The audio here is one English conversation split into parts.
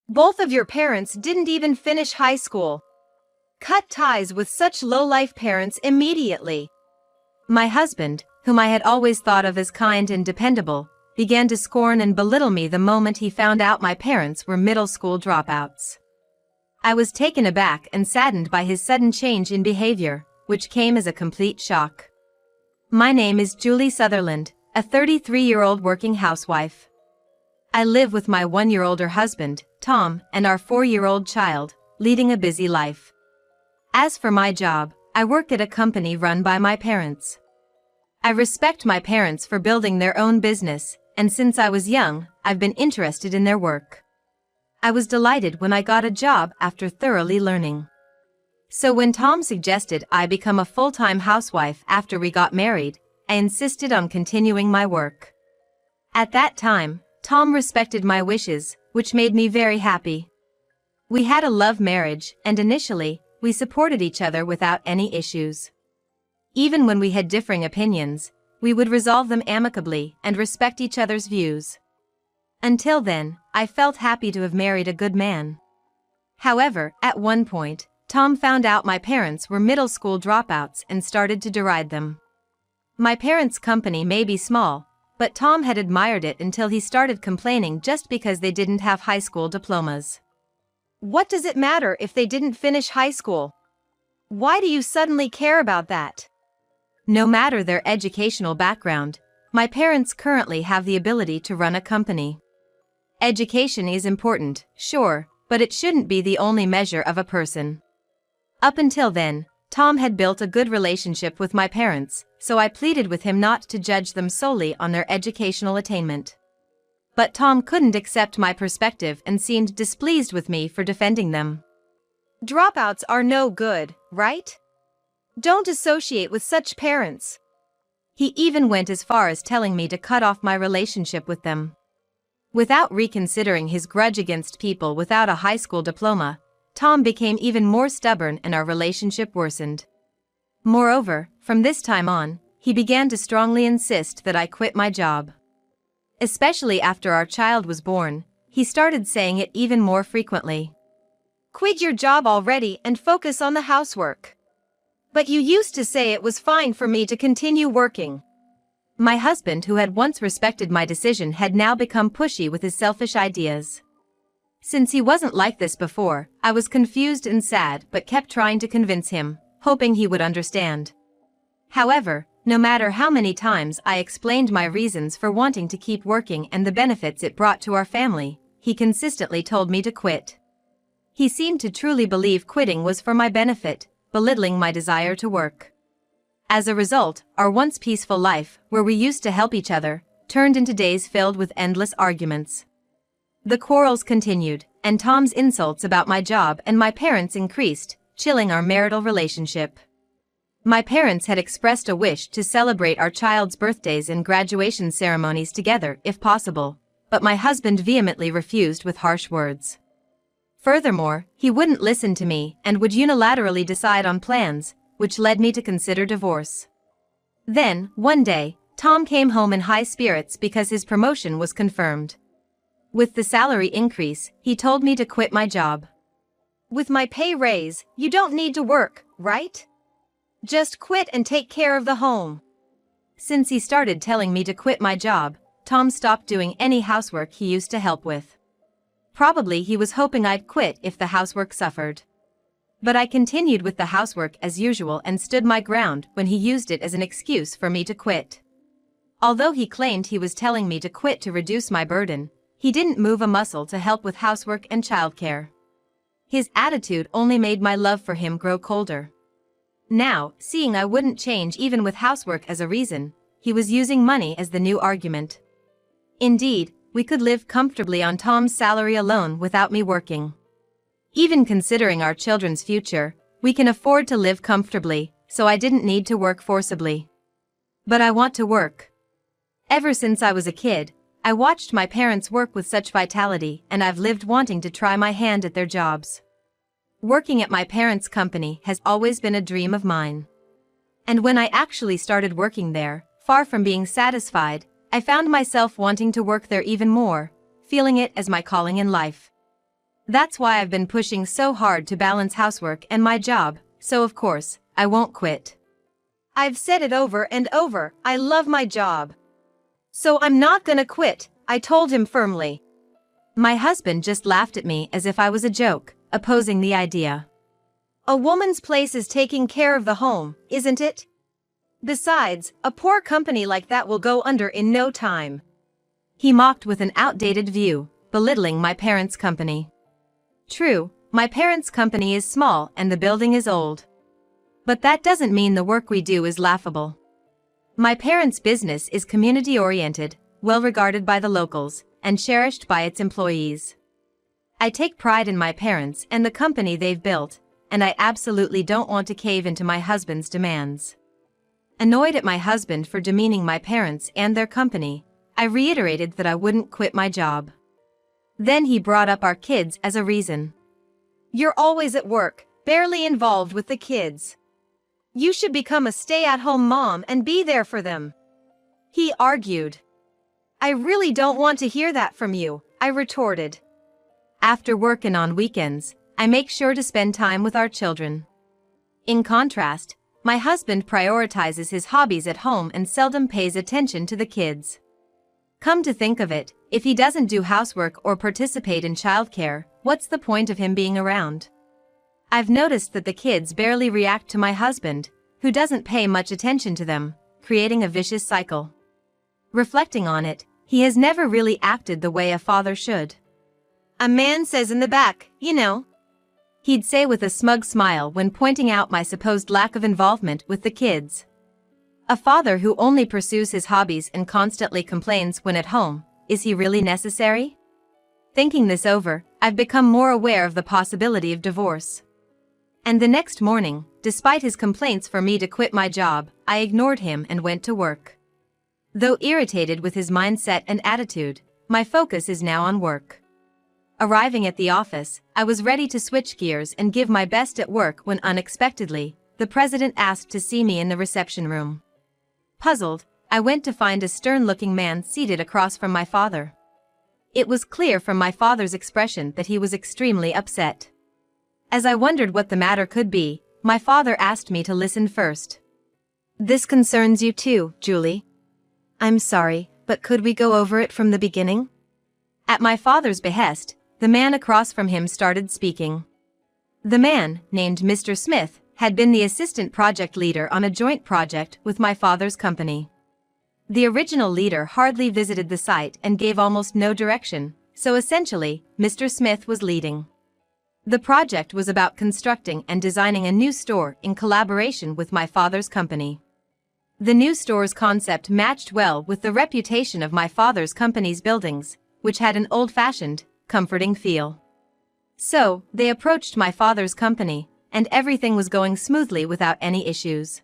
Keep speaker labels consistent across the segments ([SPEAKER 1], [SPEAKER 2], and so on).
[SPEAKER 1] Both of your parents didn't even finish high school. Cut ties with such low-life parents immediately. My husband, whom I had always thought of as kind and dependable, began to scorn and belittle me the moment he found out my parents were middle school dropouts. I was taken aback and saddened by his sudden change in behavior, which came as a complete shock. My name is Julie Sutherland, a 33-year-old working housewife. I live with my 1-year-older husband, Tom, and our 4-year-old child, leading a busy life. As for my job, I work at a company run by my parents. I respect my parents for building their own business, and since I was young, I've been interested in their work. I was delighted when I got a job after thoroughly learning. So when Tom suggested I become a full-time housewife after we got married, I insisted on continuing my work. At that time, Tom respected my wishes, which made me very happy. We had a love marriage, and initially, we supported each other without any issues. Even when we had differing opinions, we would resolve them amicably and respect each other's views. Until then, I felt happy to have married a good man. However, at one point, Tom found out my parents were middle school dropouts and started to deride them. My parents' company may be small, but Tom had admired it until he started complaining just because they didn't have high school diplomas. What does it matter if they didn't finish high school? Why do you suddenly care about that? No matter their educational background, my parents currently have the ability to run a company. Education is important, sure, but it shouldn't be the only measure of a person. Up until then, Tom had built a good relationship with my parents, so I pleaded with him not to judge them solely on their educational attainment. But Tom couldn't accept my perspective and seemed displeased with me for defending them. Dropouts are no good, right? Don't associate with such parents. He even went as far as telling me to cut off my relationship with them. Without reconsidering his grudge against people without a high school diploma, Tom became even more stubborn and our relationship worsened. Moreover, from this time on, he began to strongly insist that I quit my job. Especially after our child was born, he started saying it even more frequently. Quit your job already and focus on the housework. But you used to say it was fine for me to continue working. My husband, who had once respected my decision, had now become pushy with his selfish ideas. Since he wasn't like this before, I was confused and sad but kept trying to convince him, hoping he would understand. However, no matter how many times I explained my reasons for wanting to keep working and the benefits it brought to our family, he consistently told me to quit. He seemed to truly believe quitting was for my benefit, belittling my desire to work. As a result, our once peaceful life, where we used to help each other, turned into days filled with endless arguments. The quarrels continued, and Tom's insults about my job and my parents increased, chilling our marital relationship. My parents had expressed a wish to celebrate our child's birthdays and graduation ceremonies together if possible, but my husband vehemently refused with harsh words. Furthermore, he wouldn't listen to me and would unilaterally decide on plans, which led me to consider divorce. Then, one day, Tom came home in high spirits because his promotion was confirmed. With the salary increase, he told me to quit my job. With my pay raise, you don't need to work, right? Just quit and take care of the home. Since he started telling me to quit my job, Tom stopped doing any housework he used to help with. Probably he was hoping I'd quit if the housework suffered. But I continued with the housework as usual and stood my ground when he used it as an excuse for me to quit. Although he claimed he was telling me to quit to reduce my burden, he didn't move a muscle to help with housework and childcare. His attitude only made my love for him grow colder. Now, seeing I wouldn't change even with housework as a reason, he was using money as the new argument. Indeed, we could live comfortably on Tom's salary alone without me working. Even considering our children's future, we can afford to live comfortably, so I didn't need to work forcibly. But I want to work. Ever since I was a kid, I watched my parents work with such vitality, and I've lived wanting to try my hand at their jobs. Working at my parents' company has always been a dream of mine. And when I actually started working there, far from being satisfied, I found myself wanting to work there even more, feeling it as my calling in life. That's why I've been pushing so hard to balance housework and my job, so of course, I won't quit. I've said it over and over, I love my job. So I'm not gonna quit, I told him firmly. My husband just laughed at me as if I was a joke, opposing the idea. A woman's place is taking care of the home, isn't it? Besides, a poor company like that will go under in no time. He mocked with an outdated view, belittling my parents' company. True, my parents' company is small and the building is old. But that doesn't mean the work we do is laughable. My parents' business is community-oriented, well regarded by the locals, and cherished by its employees. I take pride in my parents and the company they've built, and I absolutely don't want to cave into my husband's demands. Annoyed at my husband for demeaning my parents and their company, I reiterated that I wouldn't quit my job. Then he brought up our kids as a reason. You're always at work, barely involved with the kids. You should become a stay-at-home mom and be there for them. He argued. I really don't want to hear that from you, I retorted. After work and on weekends, I make sure to spend time with our children. In contrast, my husband prioritizes his hobbies at home and seldom pays attention to the kids. Come to think of it, if he doesn't do housework or participate in childcare, what's the point of him being around? I've noticed that the kids barely react to my husband, who doesn't pay much attention to them, creating a vicious cycle. Reflecting on it, he has never really acted the way a father should. A man says in the back, you know. He'd say with a smug smile when pointing out my supposed lack of involvement with the kids. A father who only pursues his hobbies and constantly complains when at home, is he really necessary? Thinking this over, I've become more aware of the possibility of divorce. And the next morning, despite his complaints for me to quit my job, I ignored him and went to work. Though irritated with his mindset and attitude, my focus is now on work. Arriving at the office, I was ready to switch gears and give my best at work when unexpectedly, the president asked to see me in the reception room. Puzzled, I went to find a stern-looking man seated across from my father. It was clear from my father's expression that he was extremely upset. As I wondered what the matter could be, my father asked me to listen first. This concerns you too, Julie. I'm sorry, but could we go over it from the beginning? At my father's behest, the man across from him started speaking. The man, named Mr. Smith, had been the assistant project leader on a joint project with my father's company. The original leader hardly visited the site and gave almost no direction, so essentially, Mr. Smith was leading. The project was about constructing and designing a new store in collaboration with my father's company. The new store's concept matched well with the reputation of my father's company's buildings, which had an old-fashioned, comforting feel. So, they approached my father's company, and everything was going smoothly without any issues.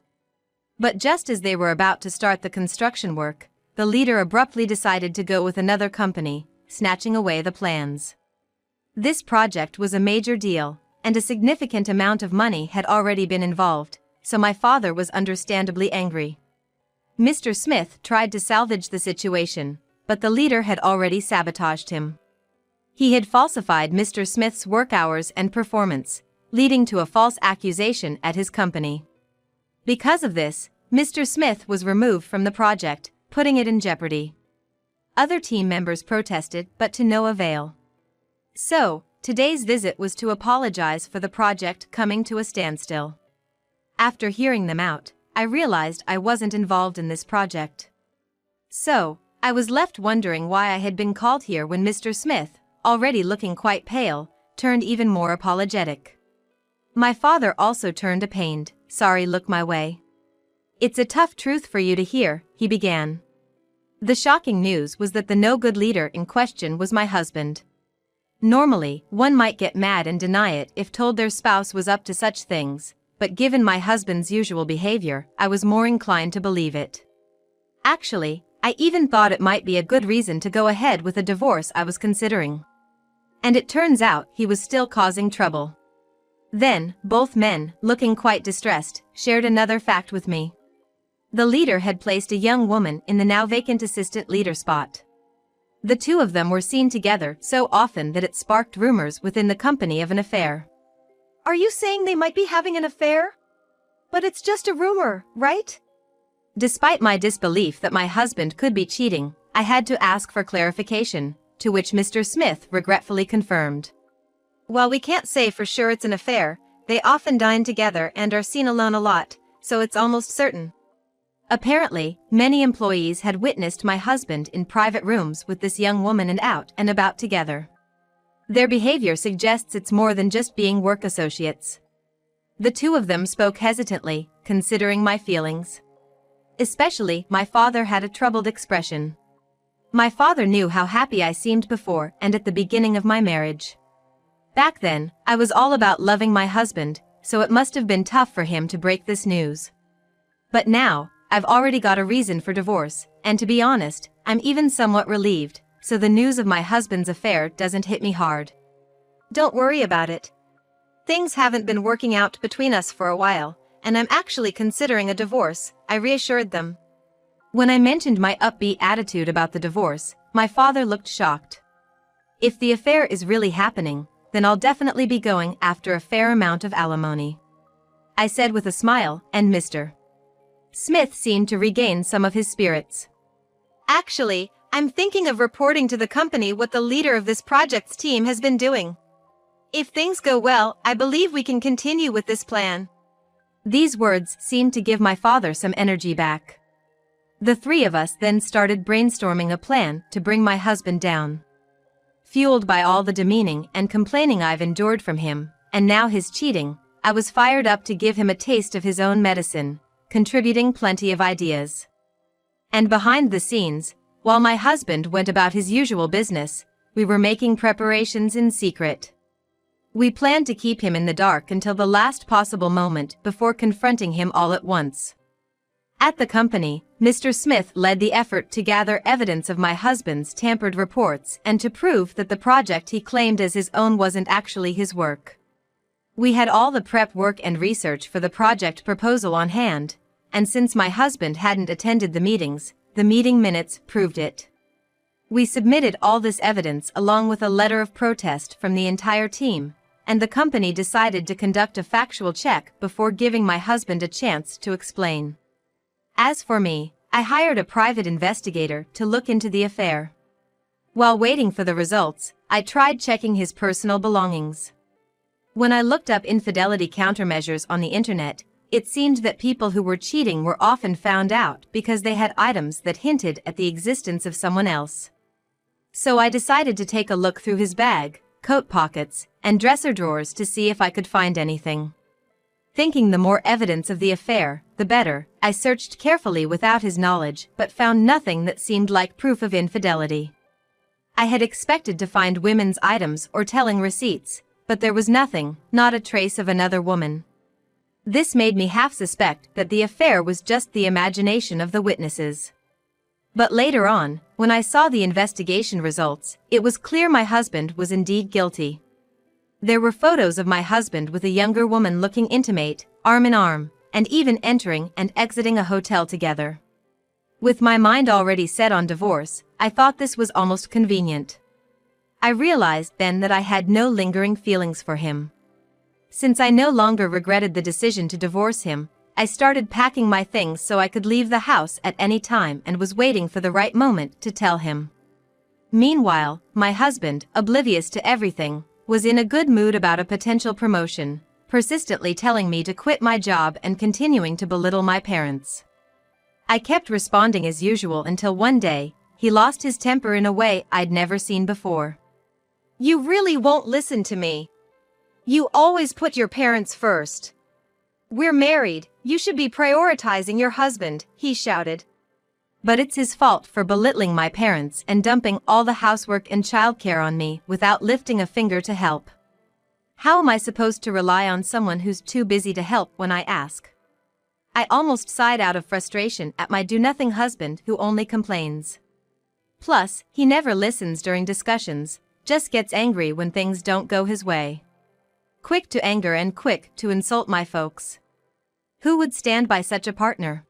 [SPEAKER 1] But just as they were about to start the construction work, the leader abruptly decided to go with another company, snatching away the plans. This project was a major deal, and a significant amount of money had already been involved, so my father was understandably angry. Mr. Smith tried to salvage the situation, but the leader had already sabotaged him. He had falsified Mr. Smith's work hours and performance, leading to a false accusation at his company. Because of this, Mr. Smith was removed from the project, putting it in jeopardy. Other team members protested, but to no avail. So, today's visit was to apologize for the project coming to a standstill. After hearing them out, I realized I wasn't involved in this project. So, I was left wondering why I had been called here when Mr. Smith, already looking quite pale, turned even more apologetic. My father also turned a pained, sorry look my way. It's a tough truth for you to hear, he began. The shocking news was that the no-good leader in question was my husband. Normally, one might get mad and deny it if told their spouse was up to such things, but given my husband's usual behavior, I was more inclined to believe it. Actually, I even thought it might be a good reason to go ahead with a divorce I was considering. And it turns out he was still causing trouble. Then, both men, looking quite distressed, shared another fact with me. The leader had placed a young woman in the now vacant assistant leader spot. The two of them were seen together so often that it sparked rumors within the company of an affair.
[SPEAKER 2] Are you saying they might be having an affair? But it's just a rumor, right?
[SPEAKER 1] Despite my disbelief that my husband could be cheating, I had to ask for clarification, to which Mr. Smith regretfully confirmed.
[SPEAKER 2] While we can't say for sure it's an affair, they often dine together and are seen alone a lot, so it's almost certain.
[SPEAKER 1] Apparently, many employees had witnessed my husband in private rooms with this young woman and out and about together. Their behavior suggests it's more than just being work associates. The two of them spoke hesitantly, considering my feelings. Especially, my father had a troubled expression. My father knew how happy I seemed before and at the beginning of my marriage. Back then, I was all about loving my husband, so it must have been tough for him to break this news. But now, I've already got a reason for divorce, and to be honest, I'm even somewhat relieved, so the news of my husband's affair doesn't hit me hard.
[SPEAKER 2] Don't worry about it. Things haven't been working out between us for a while, and I'm actually considering a divorce, I reassured them.
[SPEAKER 1] When I mentioned my upbeat attitude about the divorce, my father looked shocked. If the affair is really happening, then I'll definitely be going after a fair amount of alimony, I said with a smile, and Mr. Smith seemed to regain some of his spirits.
[SPEAKER 2] Actually, I'm thinking of reporting to the company what the leader of this project's team has been doing. If things go well, I believe we can continue with this plan.
[SPEAKER 1] These words seemed to give my father some energy back. The three of us then started brainstorming a plan to bring my husband down. Fueled by all the demeaning and complaining I've endured from him, and now his cheating, I was fired up to give him a taste of his own medicine, contributing plenty of ideas. And behind the scenes, while my husband went about his usual business, we were making preparations in secret. We planned to keep him in the dark until the last possible moment before confronting him all at once. At the company, Mr. Smith led the effort to gather evidence of my husband's tampered reports and to prove that the project he claimed as his own wasn't actually his work. We had all the prep work and research for the project proposal on hand, and since my husband hadn't attended the meetings, the meeting minutes proved it. We submitted all this evidence along with a letter of protest from the entire team, and the company decided to conduct a factual check before giving my husband a chance to explain. As for me, I hired a private investigator to look into the affair. While waiting for the results, I tried checking his personal belongings. When I looked up infidelity countermeasures on the internet, it seemed that people who were cheating were often found out because they had items that hinted at the existence of someone else. So I decided to take a look through his bag, coat pockets, and dresser drawers to see if I could find anything. Thinking the more evidence of the affair, the better, I searched carefully without his knowledge but found nothing that seemed like proof of infidelity. I had expected to find women's items or telling receipts, but there was nothing, not a trace of another woman. This made me half suspect that the affair was just the imagination of the witnesses. But later on, when I saw the investigation results, it was clear my husband was indeed guilty. There were photos of my husband with a younger woman looking intimate, arm in arm, and even entering and exiting a hotel together. With my mind already set on divorce, I thought this was almost convenient. I realized then that I had no lingering feelings for him. Since I no longer regretted the decision to divorce him, I started packing my things so I could leave the house at any time and was waiting for the right moment to tell him. Meanwhile, my husband, oblivious to everything, was in a good mood about a potential promotion, persistently telling me to quit my job and continuing to belittle my parents. I kept responding as usual until one day, he lost his temper in a way I'd never seen before.
[SPEAKER 2] You really won't listen to me. You always put your parents first. We're married, you should be prioritizing your husband, he shouted.
[SPEAKER 1] But it's his fault for belittling my parents and dumping all the housework and childcare on me without lifting a finger to help. How am I supposed to rely on someone who's too busy to help when I ask? I almost sighed out of frustration at my do-nothing husband who only complains. Plus, he never listens during discussions, just gets angry when things don't go his way. Quick to anger and quick to insult my folks. Who would stand by such a partner?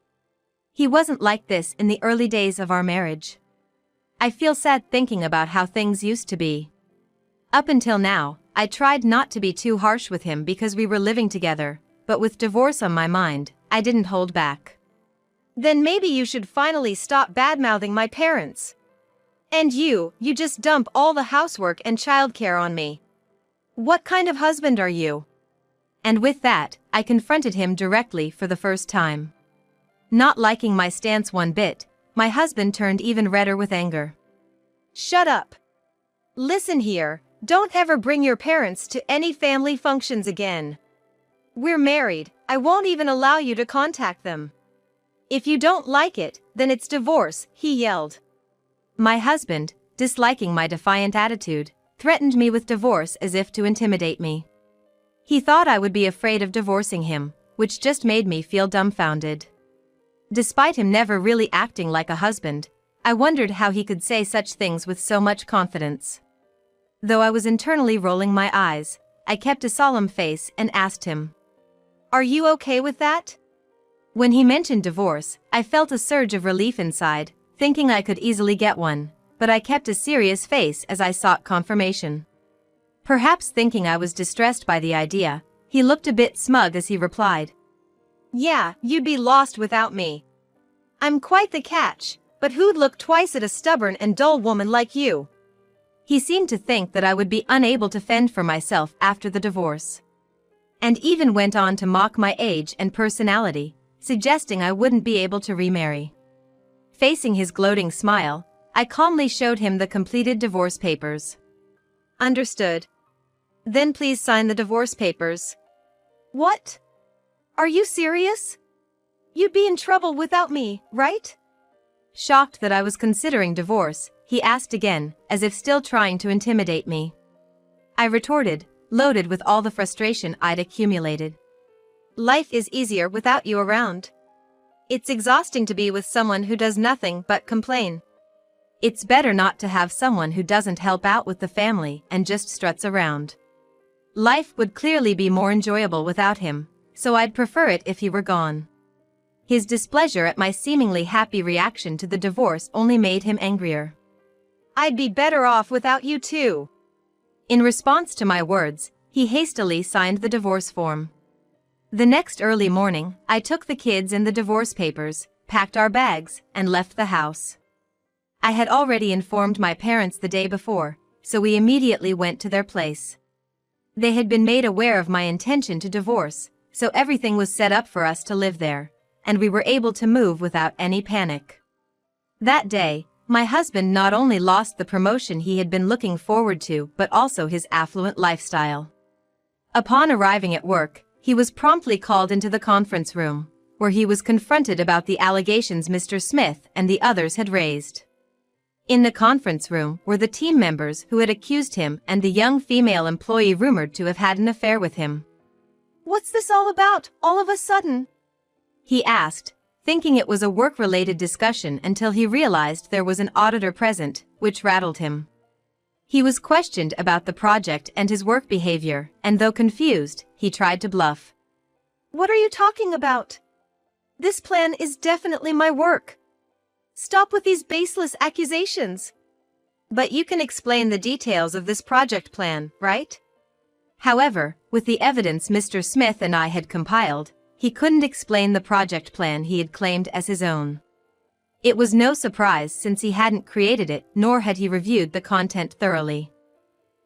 [SPEAKER 1] He wasn't like this in the early days of our marriage. I feel sad thinking about how things used to be. Up until now, I tried not to be too harsh with him because we were living together, but with divorce on my mind, I didn't hold back.
[SPEAKER 2] Then maybe you should finally stop badmouthing my parents. And you just dump all the housework and childcare on me. What kind of husband are you?
[SPEAKER 1] And with that, I confronted him directly for the first time. Not liking my stance one bit, my husband turned even redder with anger.
[SPEAKER 2] Shut up. Listen here, don't ever bring your parents to any family functions again. We're married, I won't even allow you to contact them. If you don't like it, then it's divorce, he yelled.
[SPEAKER 1] My husband, disliking my defiant attitude, threatened me with divorce as if to intimidate me. He thought I would be afraid of divorcing him, which just made me feel dumbfounded. Despite him never really acting like a husband, I wondered how he could say such things with so much confidence. Though I was internally rolling my eyes, I kept a solemn face and asked him,
[SPEAKER 2] "Are you okay with that?"
[SPEAKER 1] When he mentioned divorce, I felt a surge of relief inside, thinking I could easily get one, but I kept a serious face as I sought confirmation. Perhaps thinking I was distressed by the idea, he looked a bit smug as he replied,
[SPEAKER 2] "Yeah, you'd be lost without me. I'm quite the catch, but who'd look twice at a stubborn and dull woman like you?"
[SPEAKER 1] He seemed to think that I would be unable to fend for myself after the divorce. And even went on to mock my age and personality, suggesting I wouldn't be able to remarry. Facing his gloating smile, I calmly showed him the completed divorce papers.
[SPEAKER 2] "Understood. Then please sign the divorce papers." "What? Are you serious? You'd be in trouble without me, right?"
[SPEAKER 1] Shocked that I was considering divorce, he asked again, as if still trying to intimidate me. I retorted, loaded with all the frustration I'd accumulated.
[SPEAKER 2] "Life is easier without you around. It's exhausting to be with someone who does nothing but complain."
[SPEAKER 1] It's better not to have someone who doesn't help out with the family and just struts around. Life would clearly be more enjoyable without him, so I'd prefer it if he were gone. His displeasure at my seemingly happy reaction to the divorce only made him angrier.
[SPEAKER 2] "I'd be better off without you too."
[SPEAKER 1] In response to my words, he hastily signed the divorce form. The next early morning, I took the kids and the divorce papers, packed our bags, and left the house. I had already informed my parents the day before, so we immediately went to their place. They had been made aware of my intention to divorce, so everything was set up for us to live there, and we were able to move without any panic. That day, my husband not only lost the promotion he had been looking forward to but also his affluent lifestyle. Upon arriving at work, he was promptly called into the conference room, where he was confronted about the allegations Mr. Smith and the others had raised. In the conference room were the team members who had accused him and the young female employee rumored to have had an affair with him.
[SPEAKER 2] "What's this all about, all of a sudden?"
[SPEAKER 1] he asked, thinking it was a work-related discussion until he realized there was an auditor present, which rattled him. He was questioned about the project and his work behavior, and though confused, he tried to bluff.
[SPEAKER 2] "What are you talking about? This plan is definitely my work. Stop with these baseless accusations."
[SPEAKER 1] "But you can explain the details of this project plan, right?" However, with the evidence Mr. Smith and I had compiled, he couldn't explain the project plan he had claimed as his own. It was no surprise since he hadn't created it nor had he reviewed the content thoroughly.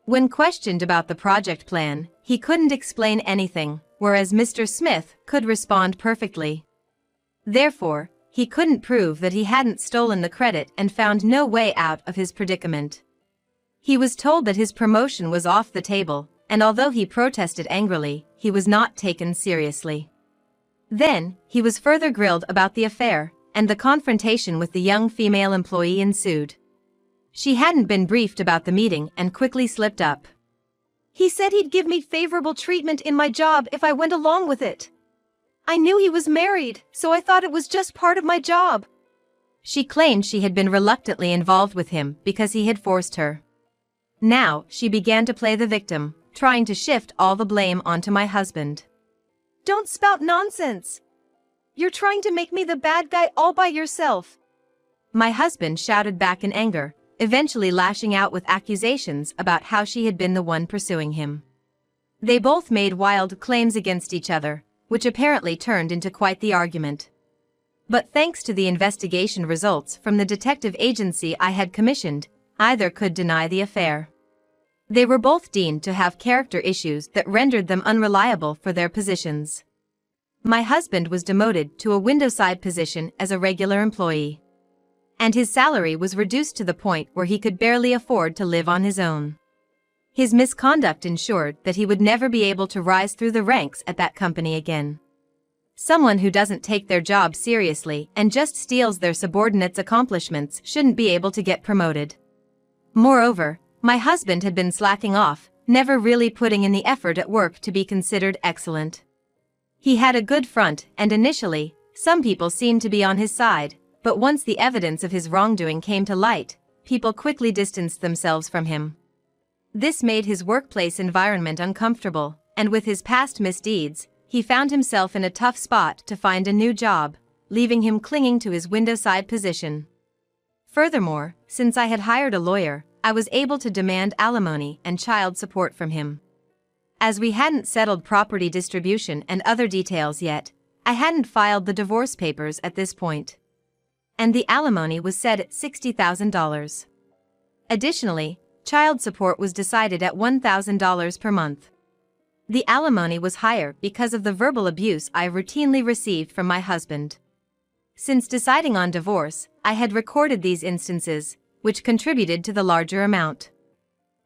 [SPEAKER 1] When questioned about the project plan, he couldn't explain anything, whereas Mr. Smith could respond perfectly. Therefore, he couldn't prove that he hadn't stolen the credit and found no way out of his predicament. He was told that his promotion was off the table, and although he protested angrily, he was not taken seriously. Then, he was further grilled about the affair, and the confrontation with the young female employee ensued. She hadn't been briefed about the meeting and quickly slipped up.
[SPEAKER 2] "He said he'd give me favorable treatment in my job if I went along with it. I knew he was married, so I thought it was just part of my job."
[SPEAKER 1] She claimed she had been reluctantly involved with him because he had forced her. Now, she began to play the victim, trying to shift all the blame onto my husband.
[SPEAKER 2] "Don't spout nonsense. You're trying to make me the bad guy all by yourself."
[SPEAKER 1] My husband shouted back in anger, eventually lashing out with accusations about how she had been the one pursuing him. They both made wild claims against each other, which apparently turned into quite the argument. But thanks to the investigation results from the detective agency I had commissioned, neither could deny the affair. They were both deemed to have character issues that rendered them unreliable for their positions. My husband was demoted to a windowside position as a regular employee. And his salary was reduced to the point where he could barely afford to live on his own. His misconduct ensured that he would never be able to rise through the ranks at that company again. Someone who doesn't take their job seriously and just steals their subordinates' accomplishments shouldn't be able to get promoted. Moreover, my husband had been slacking off, never really putting in the effort at work to be considered excellent. He had a good front, and initially, some people seemed to be on his side, but once the evidence of his wrongdoing came to light, people quickly distanced themselves from him. This made his workplace environment uncomfortable, and with his past misdeeds, he found himself in a tough spot to find a new job, leaving him clinging to his windowside position. Furthermore, since I had hired a lawyer, I was able to demand alimony and child support from him. As we hadn't settled property distribution and other details yet, I hadn't filed the divorce papers at this point. And the alimony was set at $60,000. Additionally, child support was decided at $1,000 per month. The alimony was higher because of the verbal abuse I routinely received from my husband. Since deciding on divorce, I had recorded these instances, which contributed to the larger amount.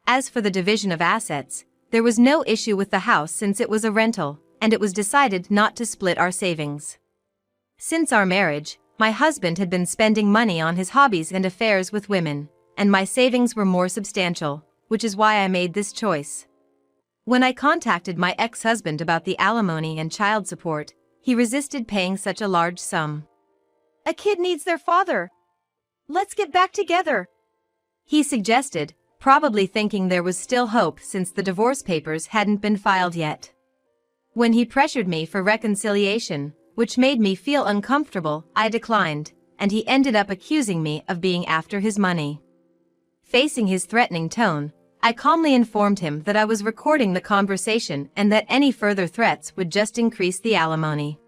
[SPEAKER 1] As for the division of assets, there was no issue with the house since it was a rental, and it was decided not to split our savings. Since our marriage, my husband had been spending money on his hobbies and affairs with women, and my savings were more substantial, which is why I made this choice. When I contacted my ex-husband about the alimony and child support, he resisted paying such a large sum.
[SPEAKER 2] A kid needs their father. Let's get back together,
[SPEAKER 1] he suggested, probably thinking there was still hope since the divorce papers hadn't been filed yet. When he pressured me for reconciliation, which made me feel uncomfortable, I declined, and he ended up accusing me of being after his money. Facing his threatening tone, I calmly informed him that I was recording the conversation and that any further threats would just increase the alimony.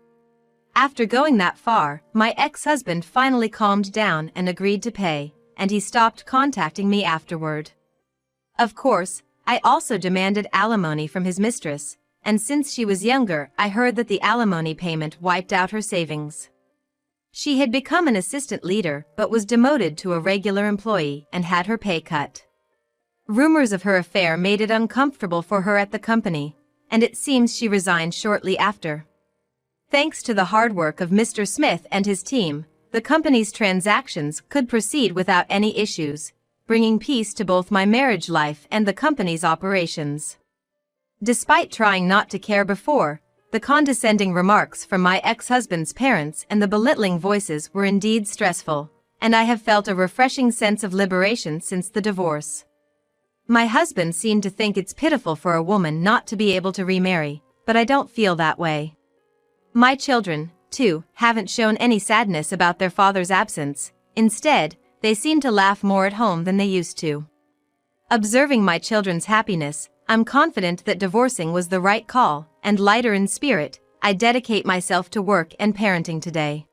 [SPEAKER 1] After going that far, my ex-husband finally calmed down and agreed to pay, and he stopped contacting me afterward. Of course, I also demanded alimony from his mistress, and since she was younger, I heard that the alimony payment wiped out her savings. She had become an assistant leader but was demoted to a regular employee and had her pay cut. Rumors of her affair made it uncomfortable for her at the company, and it seems she resigned shortly after. Thanks to the hard work of Mr. Smith and his team, the company's transactions could proceed without any issues, bringing peace to both my marriage life and the company's operations. Despite trying not to care before, the condescending remarks from my ex-husband's parents and the belittling voices were indeed stressful, and I have felt a refreshing sense of liberation since the divorce. My husband seemed to think it's pitiful for a woman not to be able to remarry, but I don't feel that way. My children, too, haven't shown any sadness about their father's absence. Instead, they seem to laugh more at home than they used to. Observing my children's happiness, I'm confident that divorcing was the right call, and lighter in spirit, I dedicate myself to work and parenting today.